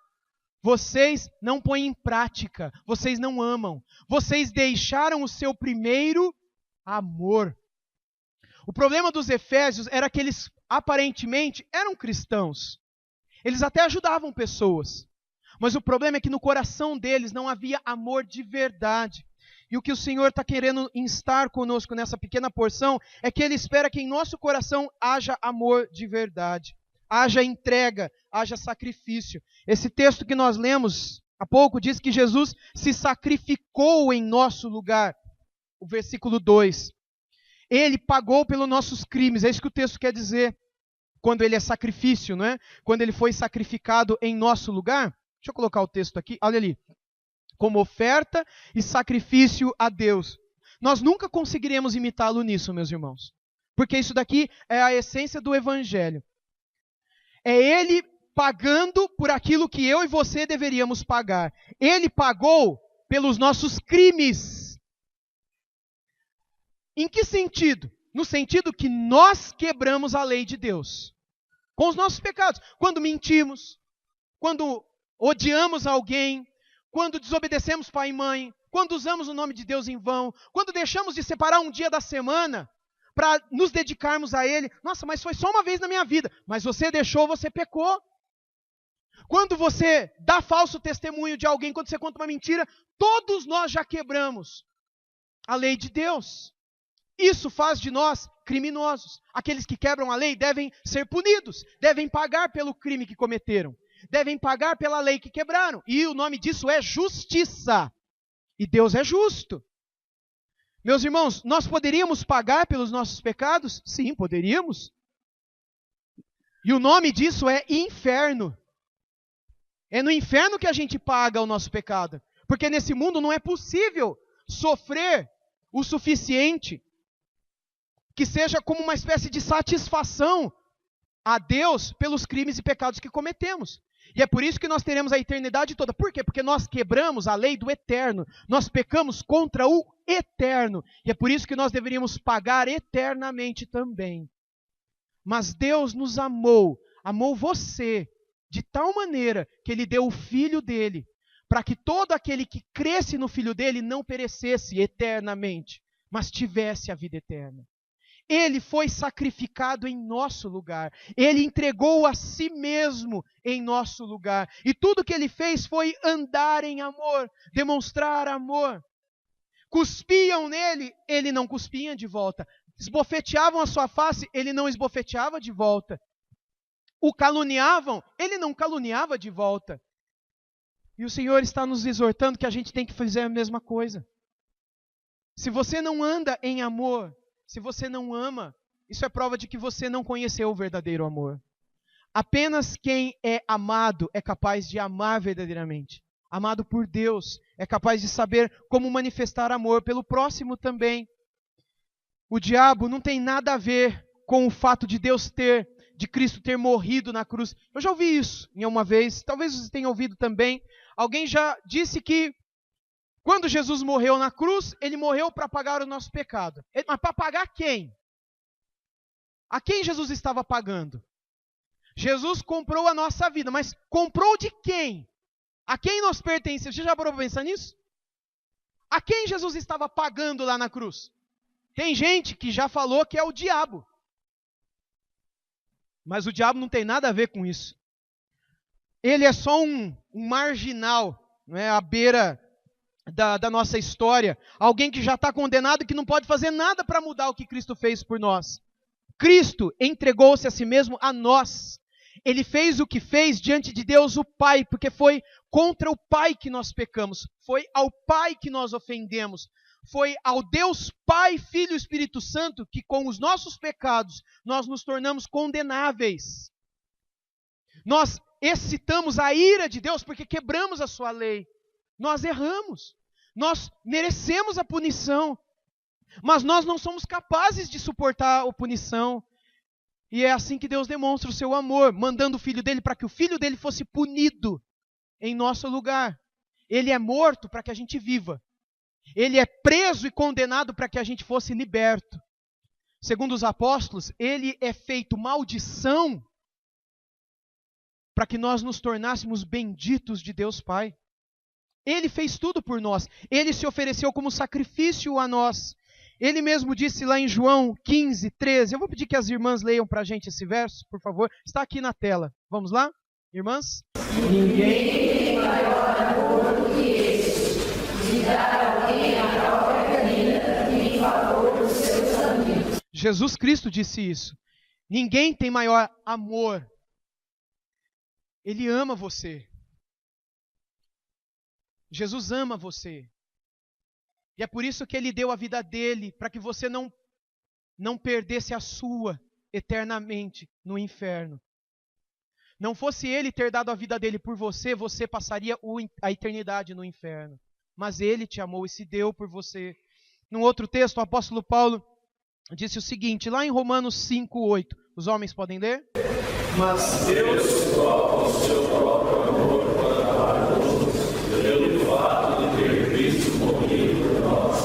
Vocês não põem em prática, vocês não amam. Vocês deixaram o seu primeiro amor. O problema dos Efésios era que eles aparentemente eram cristãos. Eles até ajudavam pessoas. Mas o problema é que no coração deles não havia amor de verdade. E o que o Senhor está querendo instar conosco nessa pequena porção é que Ele espera que em nosso coração haja amor de verdade. Haja entrega, haja sacrifício. Esse texto que nós lemos há pouco diz que Jesus se sacrificou em nosso lugar. O versículo 2. Ele pagou pelos nossos crimes. É isso que o texto quer dizer. Quando ele é sacrifício, não é? Quando ele foi sacrificado em nosso lugar. Deixa eu colocar o texto aqui. Olha ali. Como oferta e sacrifício a Deus. Nós nunca conseguiremos imitá-lo nisso, meus irmãos. Porque isso daqui é a essência do Evangelho. É Ele pagando por aquilo que eu e você deveríamos pagar. Ele pagou pelos nossos crimes. Em que sentido? no sentido que nós quebramos a lei de Deus com os nossos pecados. Quando mentimos, quando odiamos alguém, quando desobedecemos pai e mãe, quando usamos o nome de Deus em vão, quando deixamos de separar um dia da semana para nos dedicarmos a Ele. Nossa, mas foi só uma vez na minha vida. Mas você deixou, você pecou. Quando você dá falso testemunho de alguém, quando você conta uma mentira, todos nós já quebramos a lei de Deus. Isso faz de nós criminosos. Aqueles que quebram a lei devem ser punidos, devem pagar pelo crime que cometeram, devem pagar pela lei que quebraram. E o nome disso é justiça. E Deus é justo. Meus irmãos, nós poderíamos pagar pelos nossos pecados? Sim, poderíamos. E o nome disso é inferno. É no inferno que a gente paga o nosso pecado. Porque nesse mundo não é possível sofrer o suficiente que seja como uma espécie de satisfação a Deus pelos crimes e pecados que cometemos. E é por isso que nós teremos a eternidade toda. Por quê? Porque nós quebramos a lei do eterno. Nós pecamos contra o eterno. E é por isso que nós deveríamos pagar eternamente também. Mas Deus nos amou, amou você, de tal maneira que Ele deu o Filho dEle, para que todo aquele que cresce no Filho dEle não perecesse eternamente, mas tivesse a vida eterna. Ele foi sacrificado em nosso lugar. Ele entregou a si mesmo em nosso lugar. E tudo que ele fez foi andar em amor, demonstrar amor. Cuspiam nele, ele não cuspia de volta. Esbofeteavam a sua face, ele não esbofeteava de volta. O caluniavam, ele não caluniava de volta. E o Senhor está nos exortando que a gente tem que fazer a mesma coisa. Se você não anda em amor, se você não ama, isso é prova de que você não conheceu o verdadeiro amor. Apenas quem é amado é capaz de amar verdadeiramente. Amado por Deus, é capaz de saber como manifestar amor pelo próximo também. O diabo não tem nada a ver com o fato de Cristo ter morrido na cruz. Eu já ouvi isso em uma vez, talvez você tenha ouvido também. Alguém já disse que quando Jesus morreu na cruz, Ele morreu para pagar o nosso pecado. Mas para pagar quem? A quem Jesus estava pagando? Jesus comprou a nossa vida, mas comprou de quem? A quem nós pertencemos? Você já parou para pensar nisso? A quem Jesus estava pagando lá na cruz? Tem gente que já falou que é o diabo. Mas o diabo não tem nada a ver com isso. Ele é só um marginal, não é? À beira da nossa história. Alguém que já está condenado e que não pode fazer nada para mudar o que Cristo fez por nós. Cristo entregou-se a si mesmo a nós. Ele fez o que fez diante de Deus o Pai, porque foi contra o Pai que nós pecamos. Foi ao Pai que nós ofendemos. Foi ao Deus Pai, Filho e Espírito Santo que com os nossos pecados nós nos tornamos condenáveis. Nós excitamos a ira de Deus porque quebramos a sua lei. Nós erramos. Nós merecemos a punição. Mas nós não somos capazes de suportar a punição. E é assim que Deus demonstra o seu amor, mandando o Filho dele para que o Filho dele fosse punido em nosso lugar. Ele é morto para que a gente viva. Ele é preso e condenado para que a gente fosse liberto. Segundo os apóstolos, ele é feito maldição para que nós nos tornássemos benditos de Deus Pai. Ele fez tudo por nós. Ele se ofereceu como sacrifício a nós. Ele mesmo disse lá em João 15, 13. Eu vou pedir que as irmãs leiam para a gente esse verso, por favor. Está aqui na tela. Vamos lá, irmãs?
Ninguém tem maior amor do que esse, de dar alguém a própria vida em favor dos seus amigos.
Jesus Cristo disse isso. Ninguém tem maior amor. Ele ama você. Jesus ama você. E é por isso que Ele deu a vida dele, para que você não perdesse a sua eternamente no inferno. Não fosse Ele ter dado a vida dele por você, você passaria a eternidade no inferno. Mas Ele te amou e se deu por você. Num outro texto, o apóstolo Paulo disse o seguinte, lá em Romanos 5:8. Os homens podem ler?
Mas Deus prova o seu próprio amor para conosco, pelo fato de ter Cristo morrido por nós,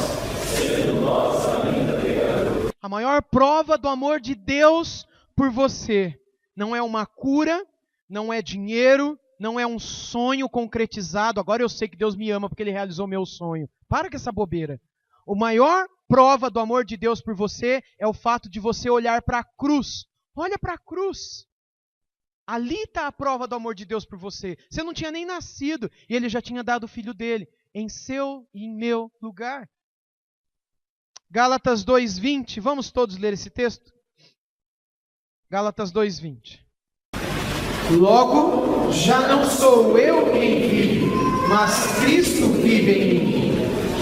sendo nós ainda pecadores.
A maior prova do amor de Deus por você não é uma cura, não é dinheiro, não é um sonho concretizado. Agora eu sei que Deus me ama porque Ele realizou meu sonho. Para com essa bobeira. A maior prova do amor de Deus por você é o fato de você olhar para a cruz. Olha para a cruz. Ali está a prova do amor de Deus por você. Você não tinha nem nascido e Ele já tinha dado o Filho dele em seu e em meu lugar. Gálatas 2:20. Vamos todos ler esse texto? Gálatas 2:20.
Logo, já não sou eu quem vive, mas Cristo vive em mim.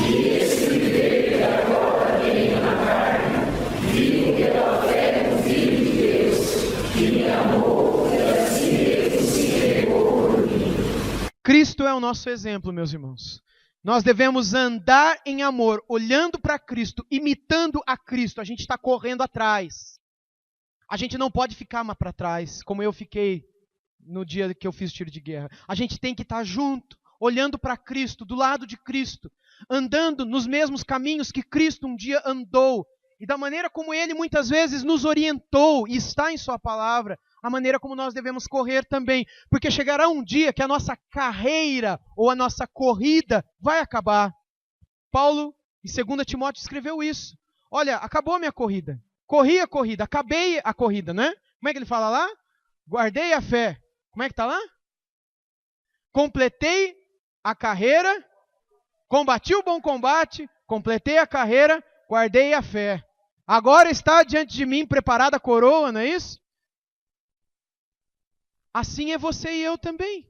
E esse viver agora tem na carne, vivo pela fé no Filho de Deus, que me amou e a si mesmo se entregou por mim.
Cristo é o nosso exemplo, meus irmãos. Nós devemos andar em amor, olhando para Cristo, imitando a Cristo. A gente está correndo atrás. A gente não pode ficar mais para trás, como eu fiquei no dia que eu fiz tiro de guerra. A gente tem que estar junto, olhando para Cristo, do lado de Cristo, andando nos mesmos caminhos que Cristo um dia andou, e da maneira como Ele muitas vezes nos orientou, e está em Sua palavra, a maneira como nós devemos correr também, porque chegará um dia que a nossa carreira, ou a nossa corrida, vai acabar. Paulo, em 2 Timóteo, escreveu isso. Olha, acabou a minha corrida, corri a corrida, acabei a corrida, né? Como é que ele fala lá? Guardei a fé. Como é que está lá? Completei a carreira, combati o bom combate, completei a carreira, guardei a fé. Agora está diante de mim preparada a coroa, não é isso? Assim é você e eu também.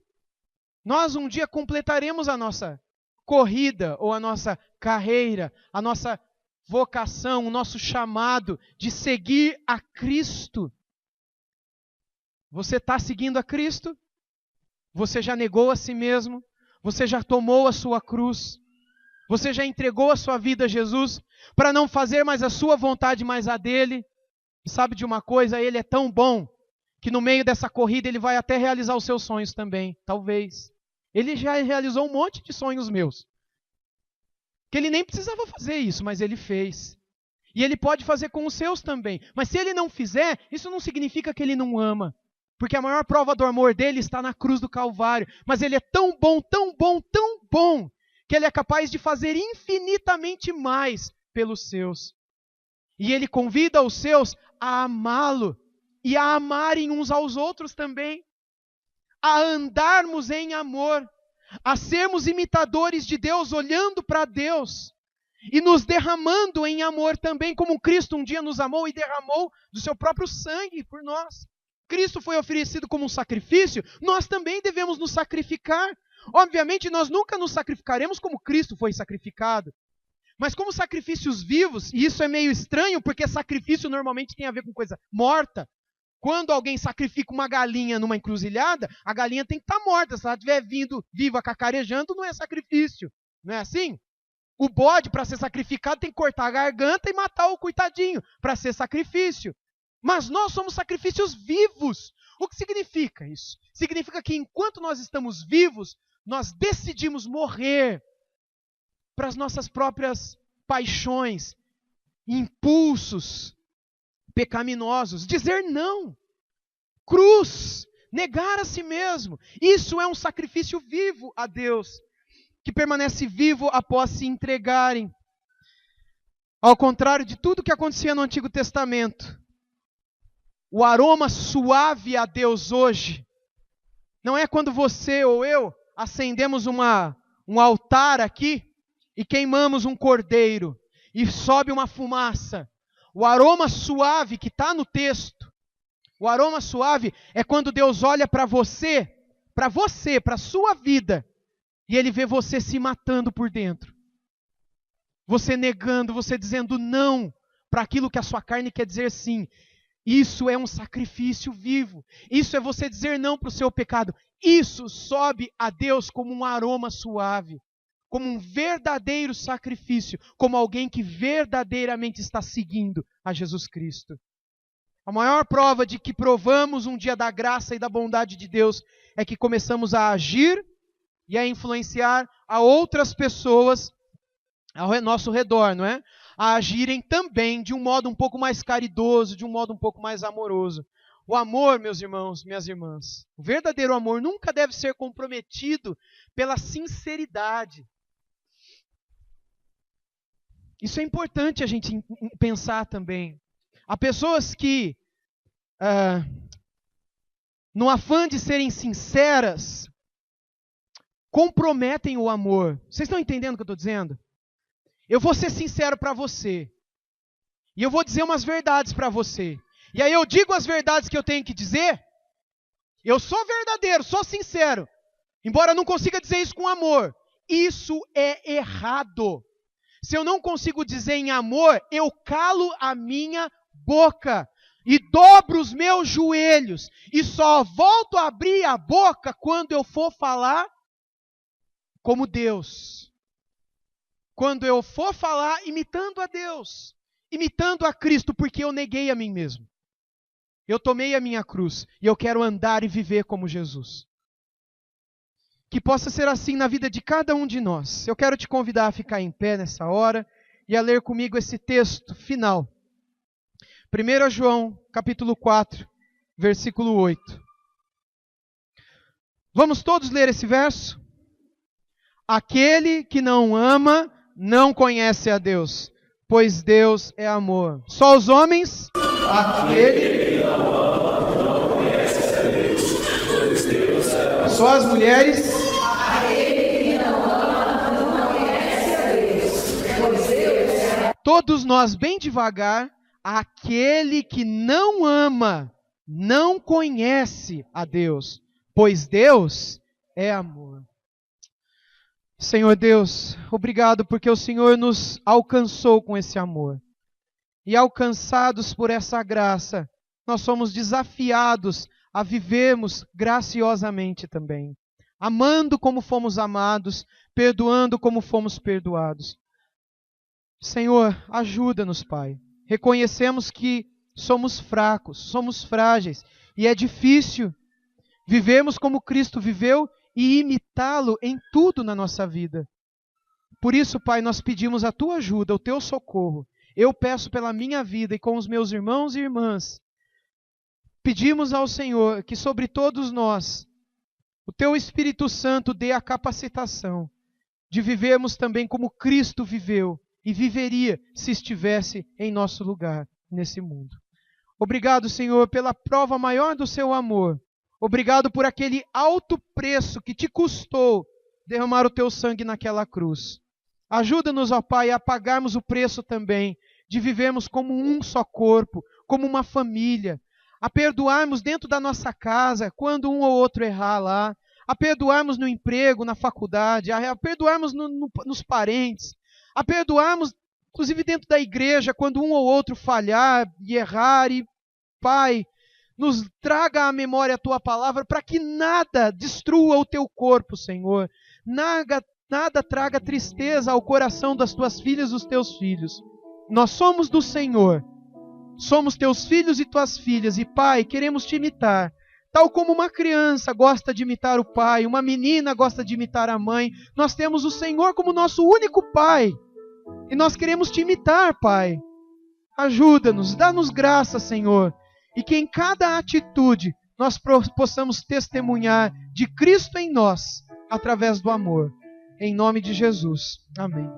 Nós um dia completaremos a nossa corrida, ou a nossa carreira, a nossa vocação, o nosso chamado de seguir a Cristo. Você está seguindo a Cristo? Você já negou a si mesmo? Você já tomou a sua cruz? Você já entregou a sua vida a Jesus para não fazer mais a sua vontade, mas a dele? E sabe de uma coisa? Ele é tão bom que no meio dessa corrida ele vai até realizar os seus sonhos também, talvez. Ele já realizou um monte de sonhos meus. Que ele nem precisava fazer isso, mas ele fez. E ele pode fazer com os seus também. Mas se ele não fizer, isso não significa que ele não ama. Porque a maior prova do amor dele está na cruz do Calvário. Mas ele é tão bom, tão bom, tão bom, que ele é capaz de fazer infinitamente mais pelos seus. E ele convida os seus a amá-lo e a amarem uns aos outros também. A andarmos em amor, a sermos imitadores de Deus, olhando para Deus e nos derramando em amor também, como Cristo um dia nos amou e derramou do seu próprio sangue por nós. Cristo foi oferecido como um sacrifício, nós também devemos nos sacrificar. Obviamente, nós nunca nos sacrificaremos como Cristo foi sacrificado, mas como sacrifícios vivos, e isso é meio estranho, porque sacrifício normalmente tem a ver com coisa morta. Quando alguém sacrifica uma galinha numa encruzilhada, a galinha tem que estar morta. Se ela estiver vindo viva, cacarejando, não é sacrifício. Não é assim? O bode, para ser sacrificado, tem que cortar a garganta e matar o coitadinho, para ser sacrifício. Mas nós somos sacrifícios vivos. O que significa isso? Significa que enquanto nós estamos vivos, nós decidimos morrer para as nossas próprias paixões, impulsos pecaminosos. Dizer não. Cruz. Negar a si mesmo. Isso é um sacrifício vivo a Deus, que permanece vivo após se entregarem. Ao contrário de tudo que acontecia no Antigo Testamento, o aroma suave a Deus hoje não é quando você ou eu acendemos um altar aqui e queimamos um cordeiro e sobe uma fumaça. O aroma suave que está no texto, o aroma suave é quando Deus olha para você, para a sua vida, e Ele vê você se matando por dentro. Você negando, você dizendo não para aquilo que a sua carne quer dizer sim. Isso é um sacrifício vivo. Isso é você dizer não para o seu pecado. Isso sobe a Deus como um aroma suave, como um verdadeiro sacrifício, como alguém que verdadeiramente está seguindo a Jesus Cristo. A maior prova de que provamos um dia da graça e da bondade de Deus é que começamos a agir e a influenciar a outras pessoas ao nosso redor, não é? a agirem também de um modo um pouco mais caridoso, de um modo um pouco mais amoroso. O amor, meus irmãos, minhas irmãs, o verdadeiro amor nunca deve ser comprometido pela sinceridade. Isso é importante a gente pensar também. Há pessoas que, no afã de serem sinceras, comprometem o amor. Vocês estão entendendo o que eu estou dizendo? Eu vou ser sincero para você. E eu vou dizer umas verdades para você. E aí eu digo as verdades que eu tenho que dizer. Eu sou verdadeiro, sou sincero. Embora eu não consiga dizer isso com amor. Isso é errado. Se eu não consigo dizer em amor, eu calo a minha boca. E dobro os meus joelhos. E só volto a abrir a boca quando eu for falar como Deus. Quando eu for falar imitando a Deus. Imitando a Cristo, porque eu neguei a mim mesmo. Eu tomei a minha cruz e eu quero andar e viver como Jesus. Que possa ser assim na vida de cada um de nós. Eu quero te convidar a ficar em pé nessa hora e a ler comigo esse texto final. 1 João, capítulo 4, versículo 8. Vamos todos ler esse verso? Aquele que não ama, não conhece a Deus, pois Deus é amor. Só os homens?
Aquele que não ama, não conhece a Deus, pois Deus é amor.
Só as mulheres?
Aquele que não ama, não conhece a Deus, pois Deus é amor.
Todos nós, bem devagar. Aquele que não ama, não conhece a Deus, pois Deus é amor. Senhor Deus, obrigado porque o Senhor nos alcançou com esse amor. E alcançados por essa graça, nós somos desafiados a vivermos graciosamente também. Amando como fomos amados, perdoando como fomos perdoados. Senhor, ajuda-nos, Pai. Reconhecemos que somos fracos, somos frágeis, e é difícil vivermos como Cristo viveu e imitá-lo em tudo na nossa vida. Por isso, Pai, nós pedimos a Tua ajuda, o Teu socorro. Eu peço pela minha vida e com os meus irmãos e irmãs. Pedimos ao Senhor que sobre todos nós, o Teu Espírito Santo dê a capacitação de vivermos também como Cristo viveu e viveria se estivesse em nosso lugar nesse mundo. Obrigado, Senhor, pela prova maior do Seu amor. Obrigado por aquele alto preço que Te custou derramar o Teu sangue naquela cruz. Ajuda-nos, ó Pai, a pagarmos o preço também de vivermos como um só corpo, como uma família, a perdoarmos dentro da nossa casa quando um ou outro errar lá, a perdoarmos no emprego, na faculdade, a perdoarmos nos parentes, a perdoarmos, inclusive dentro da igreja, quando um ou outro falhar e errar. E, Pai, nos traga à memória a Tua palavra para que nada destrua o Teu corpo, Senhor. Nada traga tristeza ao coração das Tuas filhas e dos Teus filhos. Nós somos do Senhor. Somos Teus filhos e Tuas filhas. E, Pai, queremos Te imitar. Tal como uma criança gosta de imitar o pai, uma menina gosta de imitar a mãe, nós temos o Senhor como nosso único Pai. E nós queremos Te imitar, Pai. Ajuda-nos, dá-nos graça, Senhor. E que em cada atitude nós possamos testemunhar de Cristo em nós, através do amor. Em nome de Jesus. Amém.